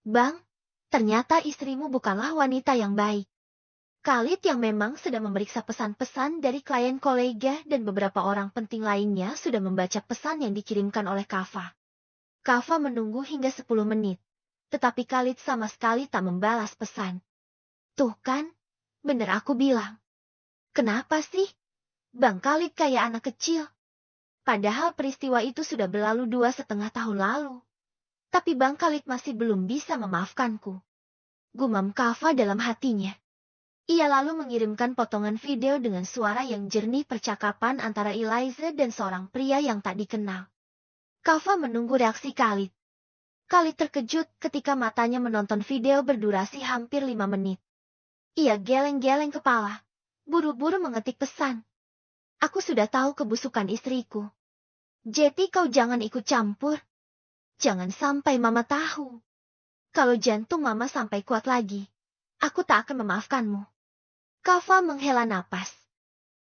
Bang, ternyata istrimu bukanlah wanita yang baik. Khalid yang memang sedang memeriksa pesan-pesan dari klien kolega dan beberapa orang penting lainnya sudah membaca pesan yang dikirimkan oleh Kava. Kava menunggu hingga 10 menit. Tetapi Khalid sama sekali tak membalas pesan. Tuh kan, bener aku bilang. Kenapa sih? Bang Khalid kayak anak kecil. Padahal peristiwa itu sudah berlalu 2,5 tahun lalu. Tapi Bang Khalid masih belum bisa memaafkanku. Gumam Kava dalam hatinya. Ia lalu mengirimkan potongan video dengan suara yang jernih percakapan antara Eliza dan seorang pria yang tak dikenal. Kava menunggu reaksi Khalid. Khalid terkejut ketika matanya menonton video berdurasi hampir 5 menit. Ia geleng-geleng kepala. Buru-buru mengetik pesan. Aku sudah tahu kebusukan istriku. Jadi kau jangan ikut campur. Jangan sampai mama tahu. Kalau jantung mama sampai kuat lagi, aku tak akan memaafkanmu. Kava menghela napas.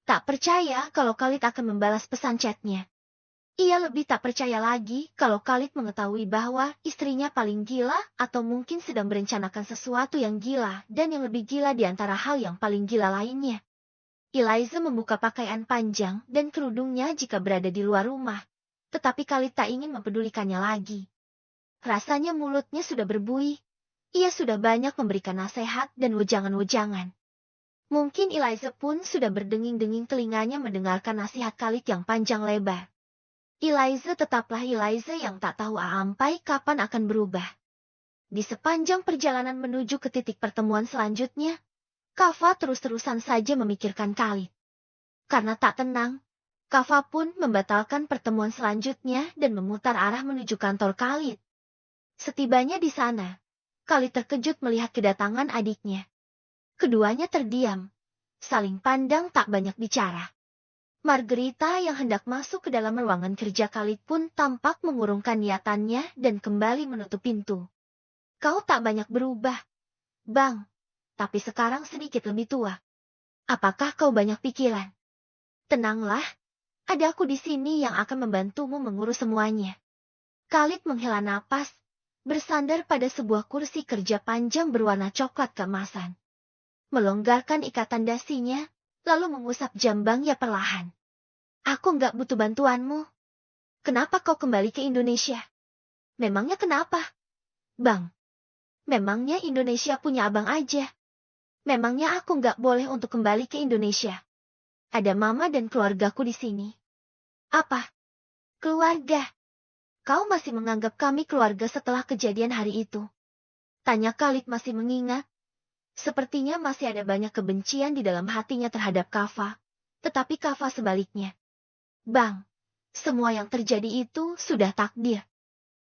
Tak percaya kalau Khalid akan membalas pesan chatnya. Ia lebih tak percaya lagi kalau Khalid mengetahui bahwa istrinya paling gila atau mungkin sedang merencanakan sesuatu yang gila dan yang lebih gila di antara hal yang paling gila lainnya. Eliza membuka pakaian panjang dan kerudungnya jika berada di luar rumah, tetapi Khalid tak ingin mempedulikannya lagi. Rasanya mulutnya sudah berbuih. Ia sudah banyak memberikan nasihat dan wejangan-wejangan. Mungkin Eliza pun sudah berdenging-denging telinganya mendengarkan nasihat Khalid yang panjang lebar. Eliza tetaplah Eliza yang tak tahu sampai kapan akan berubah. Di sepanjang perjalanan menuju ke titik pertemuan selanjutnya, Kava terus-terusan saja memikirkan Khalid. Karena tak tenang, Kava pun membatalkan pertemuan selanjutnya dan memutar arah menuju kantor Khalid. Setibanya di sana, Khalid terkejut melihat kedatangan adiknya. Keduanya terdiam, saling pandang tak banyak bicara. Margarita yang hendak masuk ke dalam ruangan kerja Khalid pun tampak mengurungkan niatannya dan kembali menutup pintu. Kau tak banyak berubah, Bang, tapi sekarang sedikit lebih tua. Apakah kau banyak pikiran? Tenanglah, ada aku di sini yang akan membantumu mengurus semuanya. Khalid menghela napas, bersandar pada sebuah kursi kerja panjang berwarna coklat keemasan. Melonggarkan ikatan dasinya, lalu mengusap jambangnya perlahan. Aku nggak butuh bantuanmu. Kenapa kau kembali ke Indonesia? Memangnya kenapa? Bang, memangnya Indonesia punya abang aja. Memangnya aku nggak boleh untuk kembali ke Indonesia. Ada mama dan keluargaku di sini. Apa? Keluarga? Kau masih menganggap kami keluarga setelah kejadian hari itu? Tanya Khalid masih mengingat. Sepertinya masih ada banyak kebencian di dalam hatinya terhadap Kava. Tetapi Kava sebaliknya. Bang, semua yang terjadi itu sudah takdir.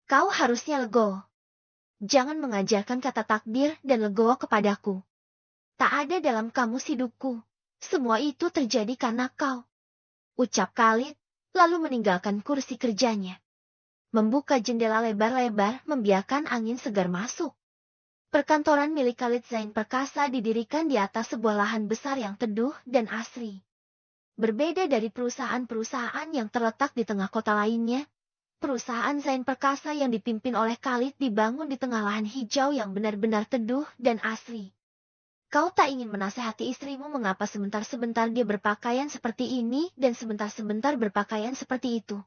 Kau harusnya legowo. Jangan mengajarkan kata takdir dan legowo kepadaku. Tak ada dalam kamus hidupku. Semua itu terjadi karena kau. Ucap Khalid, lalu meninggalkan kursi kerjanya. Membuka jendela lebar-lebar membiarkan angin segar masuk. Perkantoran milik Khalid Zain Perkasa didirikan di atas sebuah lahan besar yang teduh dan asri. Berbeda dari perusahaan-perusahaan yang terletak di tengah kota lainnya, perusahaan Zain Perkasa yang dipimpin oleh Khalid dibangun di tengah lahan hijau yang benar-benar teduh dan asri. Kau tak ingin menasehati istrimu mengapa sebentar-sebentar dia berpakaian seperti ini dan sebentar-sebentar berpakaian seperti itu.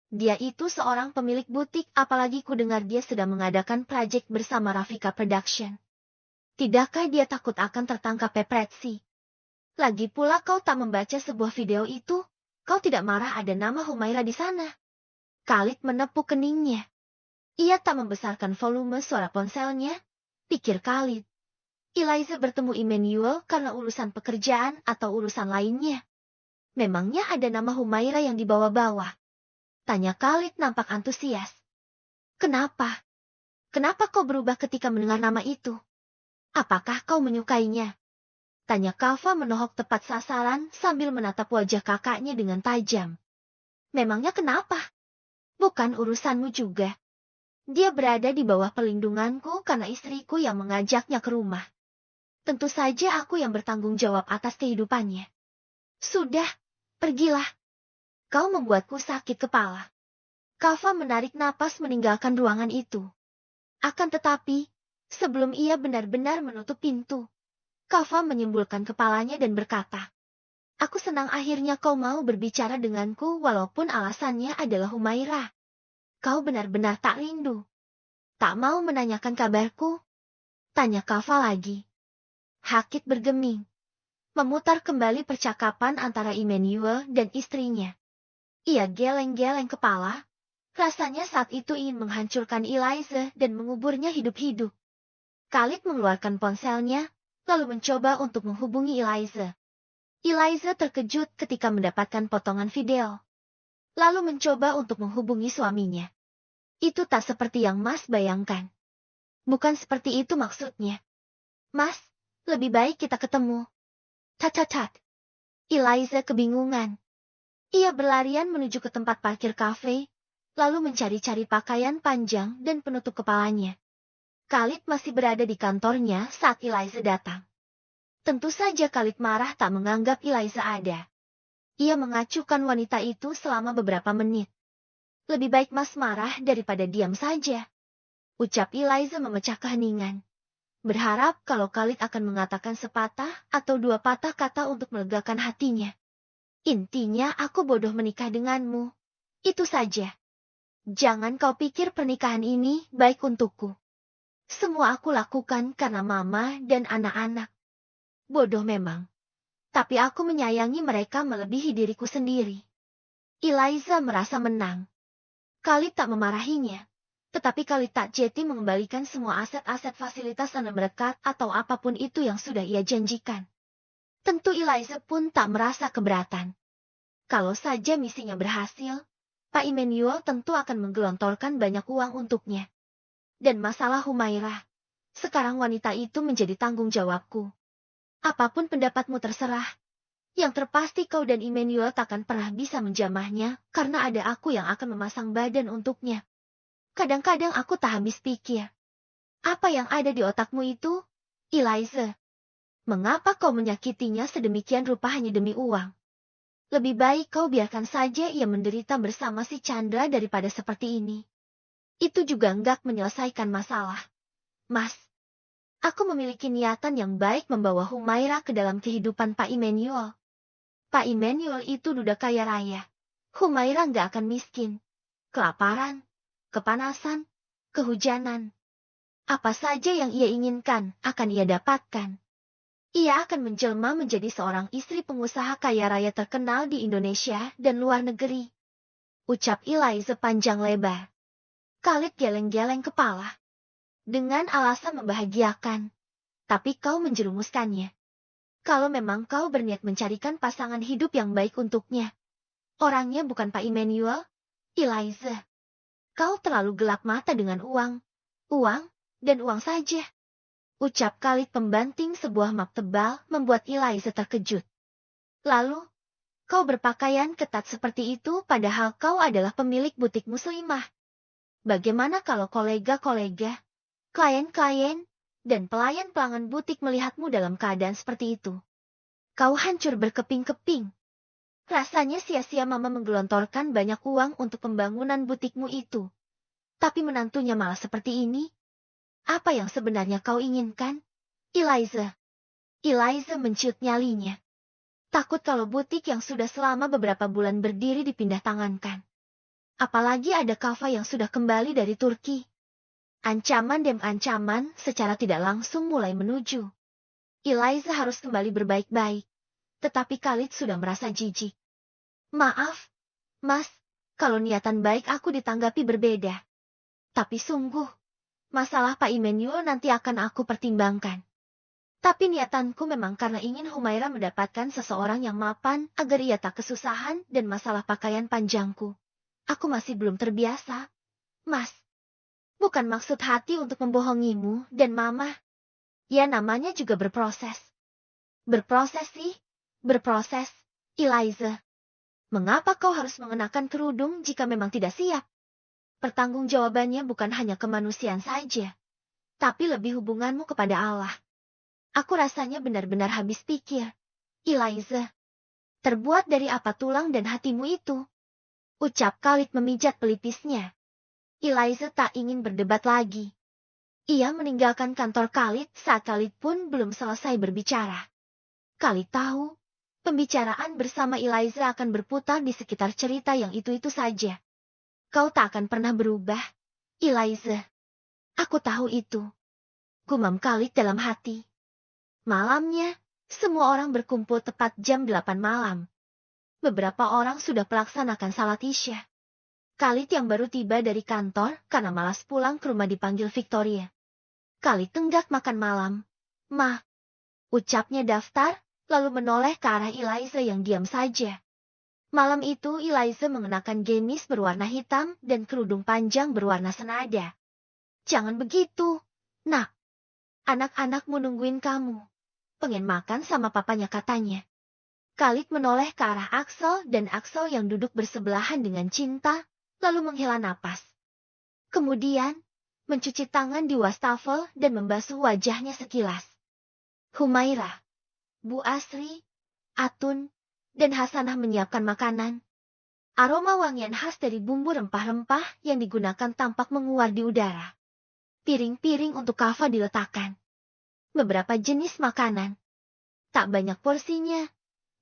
Dia itu seorang pemilik butik, apalagi ku dengar dia sedang mengadakan proyek bersama Rafika Production. Tidakkah dia takut akan tertangkap paparazzi? Lagi pula kau tak membaca sebuah video itu, kau tidak marah ada nama Humaira di sana. Khalid menepuk keningnya. Ia tak membesarkan volume suara ponselnya, pikir Khalid. Eliza bertemu Emmanuel karena urusan pekerjaan atau urusan lainnya. Memangnya ada nama Humaira yang dibawa-bawa? Tanya Khalid nampak antusias. Kenapa? Kenapa kau berubah ketika mendengar nama itu? Apakah kau menyukainya? Tanya Kava menohok tepat sasaran sambil menatap wajah kakaknya dengan tajam. Memangnya kenapa? Bukan urusanmu juga. Dia berada di bawah perlindunganku karena istriku yang mengajaknya ke rumah. Tentu saja aku yang bertanggung jawab atas kehidupannya. Sudah, pergilah. Kau membuatku sakit kepala. Kava menarik napas meninggalkan ruangan itu. Akan tetapi, sebelum ia benar-benar menutup pintu, Kava menyembulkan kepalanya dan berkata, "Aku senang akhirnya kau mau berbicara denganku walaupun alasannya adalah Humaira. Kau benar-benar tak rindu. Tak mau menanyakan kabarku?" Tanya Kava lagi. Hakit bergeming, memutar kembali percakapan antara Emmanuel dan istrinya. Ia geleng-geleng kepala, rasanya saat itu ingin menghancurkan Eliza dan menguburnya hidup-hidup. Khalid mengeluarkan ponselnya, lalu mencoba untuk menghubungi Eliza. Eliza terkejut ketika mendapatkan potongan video. Lalu mencoba untuk menghubungi suaminya. Itu tak seperti yang Mas bayangkan. Bukan seperti itu maksudnya. Mas, lebih baik kita ketemu. Tat. Eliza kebingungan. Ia berlarian menuju ke tempat parkir kafe, lalu mencari-cari pakaian panjang dan penutup kepalanya. Khalid masih berada di kantornya saat Eliza datang. Tentu saja Khalid marah tak menganggap Eliza ada. Ia mengacukan wanita itu selama beberapa menit. "Lebih baik Mas marah daripada diam saja," ucap Eliza memecah keheningan. Berharap kalau Khalid akan mengatakan sepatah atau dua patah kata untuk melegakan hatinya. "Intinya aku bodoh menikah denganmu. Itu saja. Jangan kau pikir pernikahan ini baik untukku. Semua aku lakukan karena mama dan anak-anak. Bodoh memang. Tapi aku menyayangi mereka melebihi diriku sendiri." Eliza merasa menang. Khalid tak memarahinya. Tetapi Khalid tak jeti mengembalikan semua aset-aset fasilitas tanah berkat atau apapun itu yang sudah ia janjikan. Tentu Eliza pun tak merasa keberatan. Kalau saja misinya berhasil, Pak Emmanuel tentu akan menggelontorkan banyak uang untuknya. Dan masalah Humaira, sekarang wanita itu menjadi tanggung jawabku. Apapun pendapatmu terserah. Yang terpasti kau dan Emmanuel takkan pernah bisa menjamahnya karena ada aku yang akan memasang badan untuknya. Kadang-kadang aku tak habis pikir. Apa yang ada di otakmu itu, Eliza? Mengapa kau menyakitinya sedemikian rupa hanya demi uang? Lebih baik kau biarkan saja ia menderita bersama si Chandra daripada seperti ini. Itu juga enggak menyelesaikan masalah. Mas, aku memiliki niatan yang baik membawa Humaira ke dalam kehidupan Pak Emmanuel. Pak Emmanuel itu duda kaya raya. Humaira enggak akan miskin. Kelaparan, kepanasan, kehujanan. Apa saja yang ia inginkan akan ia dapatkan. Ia akan menjelma menjadi seorang istri pengusaha kaya raya terkenal di Indonesia dan luar negeri. Ucap Eliza panjang lebar. Khalid geleng-geleng kepala. Dengan alasan membahagiakan. Tapi kau menjerumuskannya. Kalau memang kau berniat mencarikan pasangan hidup yang baik untuknya. Orangnya bukan Pak Emmanuel, Eliza. Kau terlalu gelap mata dengan uang. Uang, dan uang saja. Ucap Khalid pembanting sebuah map tebal membuat Eliza terkejut. Lalu, kau berpakaian ketat seperti itu padahal kau adalah pemilik butik muslimah. Bagaimana kalau kolega-kolega, klien-klien, dan pelayan-pelanggan butik melihatmu dalam keadaan seperti itu? Kau hancur berkeping-keping. Rasanya sia-sia mama menggelontorkan banyak uang untuk pembangunan butikmu itu. Tapi menantunya malah seperti ini. Apa yang sebenarnya kau inginkan, Eliza? Eliza menciut nyalinya. Takut kalau butik yang sudah selama beberapa bulan berdiri dipindah tangankan. Apalagi ada Kava yang sudah kembali dari Turki. Ancaman demi ancaman secara tidak langsung mulai menuju. Eliza harus kembali berbaik-baik. Tetapi Khalid sudah merasa jijik. "Maaf, Mas, kalau niatan baik aku ditanggapi berbeda. Tapi sungguh, masalah Pak Emmanuel nanti akan aku pertimbangkan. Tapi niatanku memang karena ingin Humaira mendapatkan seseorang yang mapan agar ia tak kesusahan dan masalah pakaian panjangku. Aku masih belum terbiasa, Mas. Bukan maksud hati untuk membohongimu dan Mama. Ya namanya juga berproses." "Berproses sih, berproses, Eliza. Mengapa kau harus mengenakan kerudung jika memang tidak siap?" Pertanggungjawabannya bukan hanya kemanusiaan saja, tapi lebih hubunganmu kepada Allah. Aku rasanya benar-benar habis pikir. Eliza, terbuat dari apa tulang dan hatimu itu? Ucap Khalid memijat pelipisnya. Eliza tak ingin berdebat lagi. Ia meninggalkan kantor Khalid saat Khalid pun belum selesai berbicara. Khalid tahu, pembicaraan bersama Eliza akan berputar di sekitar cerita yang itu-itu saja. Kau tak akan pernah berubah, Eliza. Aku tahu itu. Gumam Khalid dalam hati. Malamnya, semua orang berkumpul tepat jam 8 malam. Beberapa orang sudah melaksanakan salat Isya. Khalid yang baru tiba dari kantor karena malas pulang ke rumah dipanggil Victoria. Khalid tenggak makan malam. Ma, ucapnya daftar, lalu menoleh ke arah Eliza yang diam saja. Malam itu Eliza mengenakan gamis berwarna hitam dan kerudung panjang berwarna senada. Jangan begitu, nak. Anak-anakmu nungguin kamu. Pengen makan sama papanya katanya. Khalid menoleh ke arah Axel dan Axel yang duduk bersebelahan dengan Cinta, lalu menghela napas. Kemudian, mencuci tangan di wastafel dan membasuh wajahnya sekilas. Humaira, Bu Asri, Atun, dan Hasanah menyiapkan makanan. Aroma wangian khas dari bumbu rempah-rempah yang digunakan tampak menguar di udara. Piring-piring untuk Kava diletakkan. Beberapa jenis makanan. Tak banyak porsinya,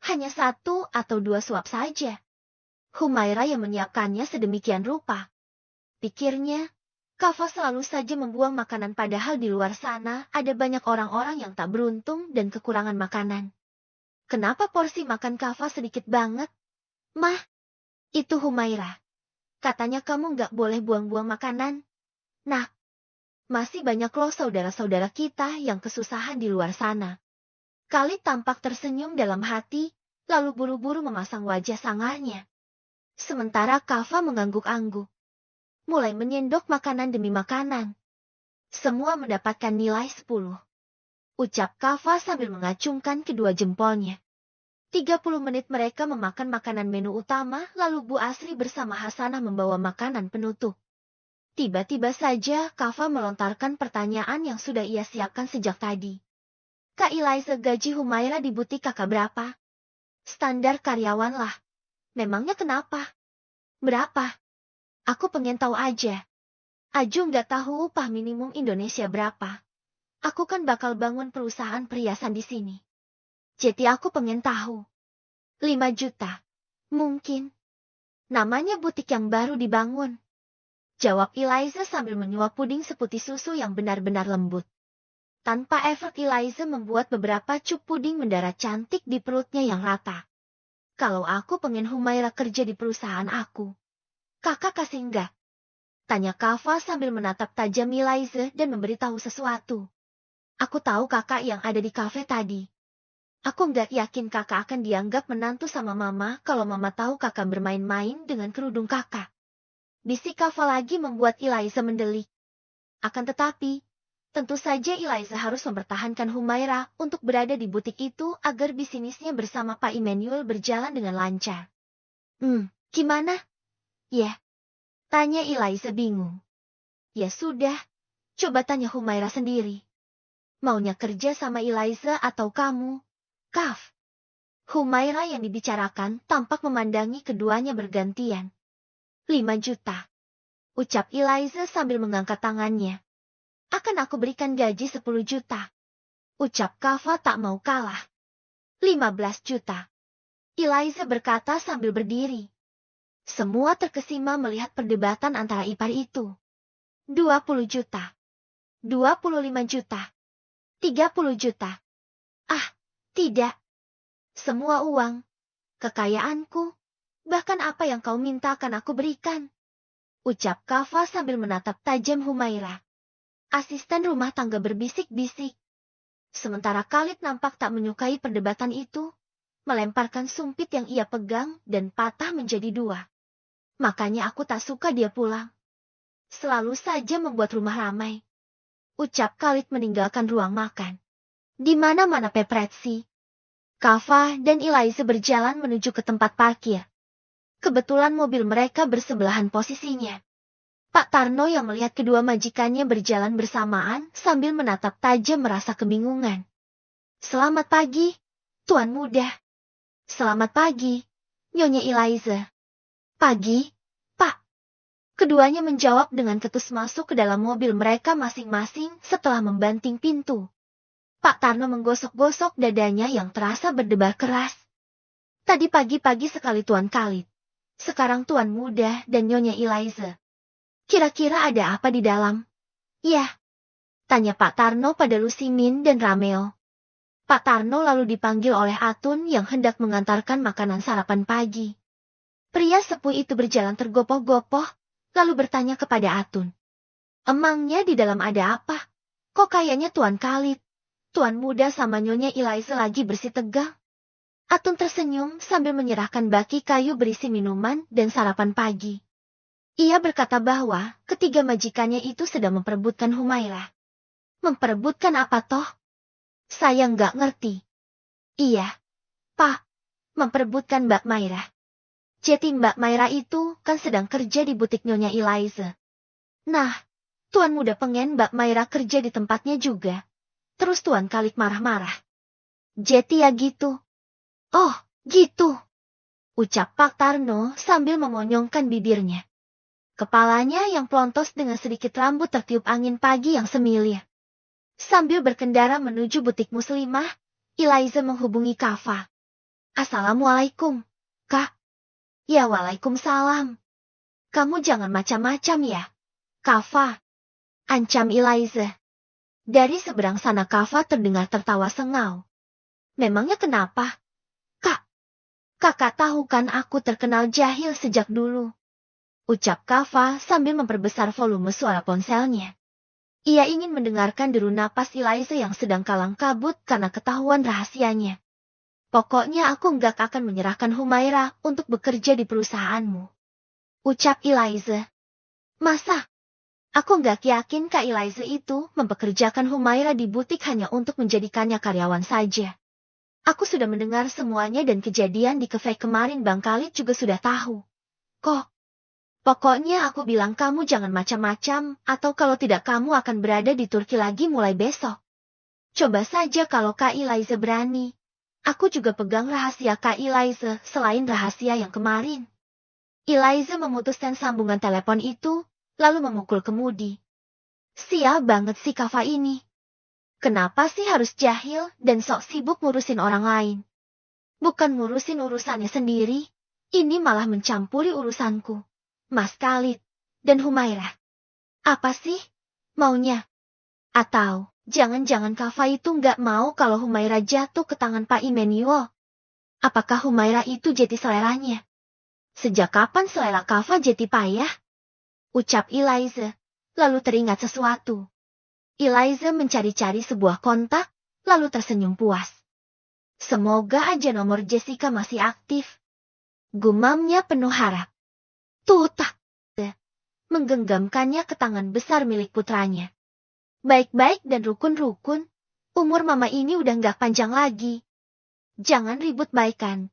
hanya 1 atau 2 suap saja. Humaira yang menyiapkannya sedemikian rupa. Pikirnya, Kava selalu saja membuang makanan padahal di luar sana ada banyak orang-orang yang tak beruntung dan kekurangan makanan. Kenapa porsi makan Kava sedikit banget? Mah, itu Humaira. Katanya kamu nggak boleh buang-buang makanan. Nah, masih banyak loh saudara-saudara kita yang kesusahan di luar sana. Khalid tampak tersenyum dalam hati, lalu buru-buru memasang wajah sangarnya. Sementara Kava mengangguk-angguk. Mulai menyendok makanan demi makanan. Semua mendapatkan nilai 10. Ucap Kava sambil mengacungkan kedua jempolnya. 30 menit mereka memakan makanan menu utama, lalu Bu Asri bersama Hasanah membawa makanan penutup. Tiba-tiba saja Kava melontarkan pertanyaan yang sudah ia siapkan sejak tadi. Kak Eliza, gaji Humaira di butik kakak berapa? Standar karyawan lah. Memangnya kenapa? Berapa? Aku pengen tahu aja. Aju nggak tahu upah minimum Indonesia berapa. Aku kan bakal bangun perusahaan perhiasan di sini. Jadi aku pengen tahu. 5 juta. Mungkin. Namanya butik yang baru dibangun. Jawab Eliza sambil menyuap puding seputih susu yang benar-benar lembut. Tanpa effort Eliza membuat beberapa cup puding mendarat cantik di perutnya yang rata. Kalau aku pengen Humaira kerja di perusahaan aku. Kakak kasih enggak? Tanya Kava sambil menatap tajam Eliza dan memberitahu sesuatu. Aku tahu kakak yang ada di kafe tadi. Aku nggak yakin kakak akan dianggap menantu sama mama kalau mama tahu kakak bermain-main dengan kerudung kakak. Bisik Kava lagi membuat Eliza mendelik. Akan tetapi, tentu saja Eliza harus mempertahankan Humaira untuk berada di butik itu agar bisnisnya bersama Pak Emmanuel berjalan dengan lancar. Gimana? Ya. Tanya Eliza bingung. Ya sudah, coba tanya Humaira sendiri. Maunya kerja sama Eliza atau kamu? Kav. Humaira yang dibicarakan tampak memandangi keduanya bergantian. 5 juta. Ucap Eliza sambil mengangkat tangannya. Akan aku berikan gaji 10 juta. Ucap Kava tak mau kalah. 15 juta. Eliza berkata sambil berdiri. Semua terkesima melihat perdebatan antara ipar itu. 20 juta. 25 juta. 30 juta. Ah, tidak. Semua uang. Kekayaanku. Bahkan apa yang kau minta akan aku berikan. Ucap Kava sambil menatap tajam Humaira. Asisten rumah tangga berbisik-bisik. Sementara Khalid nampak tak menyukai perdebatan itu. Melemparkan sumpit yang ia pegang dan patah menjadi 2. Makanya aku tak suka dia pulang. Selalu saja membuat rumah ramai. Ucap Khalid meninggalkan ruang makan. Di mana-mana pepret sih. Kava dan Eliza berjalan menuju ke tempat parkir. Kebetulan mobil mereka bersebelahan posisinya. Pak Tarno yang melihat kedua majikannya berjalan bersamaan sambil menatap tajam merasa kebingungan. Selamat pagi, Tuan Muda. Selamat pagi, Nyonya Eliza. Pagi, Pak. Keduanya menjawab dengan ketus masuk ke dalam mobil mereka masing-masing setelah membanting pintu. Pak Tarno menggosok-gosok dadanya yang terasa berdebar keras. Tadi pagi-pagi sekali Tuan Khalid. Sekarang Tuan Muda dan Nyonya Eliza. Kira-kira ada apa di dalam? Ya, tanya Pak Tarno pada Lusimin dan Rameo. Pak Tarno lalu dipanggil oleh Atun yang hendak mengantarkan makanan sarapan pagi. Pria sepuh itu berjalan tergopoh-gopoh, lalu bertanya kepada Atun. Emangnya di dalam ada apa? Kok kayaknya Tuan Khalid, Tuan Muda sama Nyonya Eliza lagi bersih tegang? Atun tersenyum sambil menyerahkan baki kayu berisi minuman dan sarapan pagi. Ia berkata bahwa ketiga majikannya itu sedang memperebutkan Humairah. Memperebutkan apa toh? Saya nggak ngerti. Iya, Pak, memperebutkan Mbak Mairah. Jadi Mbak Mairah itu kan sedang kerja di butik Nyonya Eliza. Nah, Tuan Muda pengen Mbak Mairah kerja di tempatnya juga. Terus Tuan Khalid marah-marah. Jadi ya gitu. Oh, gitu. Ucap Pak Tarno sambil memonyongkan bibirnya. Kepalanya yang plontos dengan sedikit rambut tertiup angin pagi yang semilir. Sambil berkendara menuju butik muslimah, Eliza menghubungi Kafa. Assalamualaikum, Kak. Ya waalaikumsalam. Kamu jangan macam-macam ya, Kafa. Ancam Eliza. Dari seberang sana Kafa terdengar tertawa sengau. Memangnya kenapa? Kak, kakak tahu kan aku terkenal jahil sejak dulu. Ucap Kafa sambil memperbesar volume suara ponselnya. Ia ingin mendengarkan deru napas Eliza yang sedang kalang kabut karena ketahuan rahasianya. Pokoknya aku nggak akan menyerahkan Humairah untuk bekerja di perusahaanmu. Ucap Eliza. Masa? Aku nggak yakin Kak Eliza itu mempekerjakan Humairah di butik hanya untuk menjadikannya karyawan saja. Aku sudah mendengar semuanya dan kejadian di cafe kemarin Bang Khalid juga sudah tahu. Kok? Pokoknya aku bilang kamu jangan macam-macam, atau kalau tidak kamu akan berada di Turki lagi mulai besok. Coba saja kalau Kak Eliza berani. Aku juga pegang rahasia Kak Eliza selain rahasia yang kemarin. Eliza memutuskan sambungan telepon itu, lalu memukul kemudi. Sial banget si Kafa ini. Kenapa sih harus jahil dan sok sibuk ngurusin orang lain? Bukan ngurusin urusannya sendiri, ini malah mencampuri urusanku. Mas Khalid, dan Humairah. Apa sih maunya? Atau, jangan-jangan Kafa itu nggak mau kalau Humairah jatuh ke tangan Pak Imenio? Apakah Humairah itu jadi seleranya? Sejak kapan selera Kafa jadi payah? Ucap Eliza, lalu teringat sesuatu. Eliza mencari-cari sebuah kontak, lalu tersenyum puas. Semoga aja nomor Jessica masih aktif. Gumamnya penuh harap. Tutak. Menggenggamkannya ke tangan besar milik putranya. Baik-baik dan rukun-rukun, umur mama ini udah nggak panjang lagi. Jangan ribut baikan,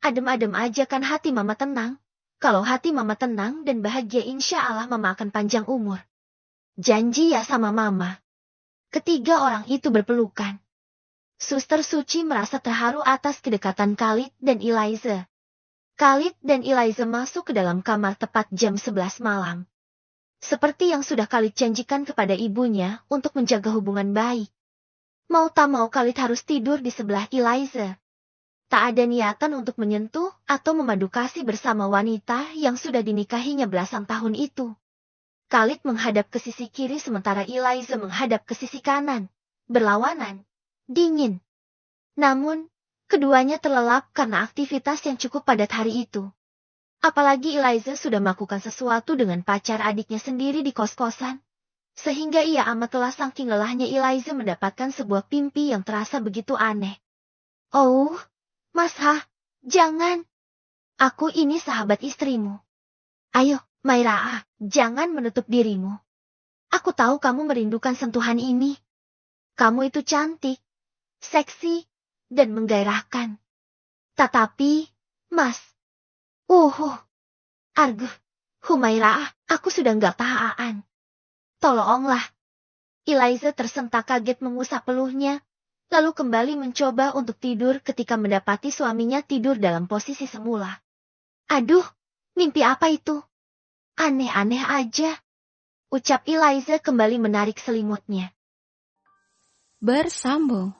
adem-adem aja kan hati mama tenang. Kalau hati mama tenang dan bahagia insya Allah mama akan panjang umur. Janji ya sama mama. Ketiga orang itu berpelukan. Suster Suci merasa terharu atas kedekatan Khalid dan Eliza. Khalid dan Eliza masuk ke dalam kamar tepat jam 11 malam. Seperti yang sudah Khalid janjikan kepada ibunya untuk menjaga hubungan baik. Mau tak mau Khalid harus tidur di sebelah Eliza. Tak ada niatan untuk menyentuh atau memadu kasih bersama wanita yang sudah dinikahinya belasan tahun itu. Khalid menghadap ke sisi kiri sementara Eliza menghadap ke sisi kanan. Berlawanan. Dingin. Namun, keduanya terlelap karena aktivitas yang cukup padat hari itu. Apalagi Eliza sudah melakukan sesuatu dengan pacar adiknya sendiri di kos-kosan. Sehingga ia amat lelah saking lelahnya Eliza mendapatkan sebuah mimpi yang terasa begitu aneh. Oh, Mas jangan. Aku ini sahabat istrimu. Ayo, Mairah, jangan menutup dirimu. Aku tahu kamu merindukan sentuhan ini. Kamu itu cantik, seksi, dan menggairahkan. Tetapi, Mas. Arguh. Humairah, aku sudah nggak tahan. Tolonglah. Eliza tersentak kaget mengusap peluhnya, lalu kembali mencoba untuk tidur ketika mendapati suaminya tidur dalam posisi semula. Aduh, mimpi apa itu? Aneh-aneh aja. Ucap Eliza kembali menarik selimutnya. Bersambung.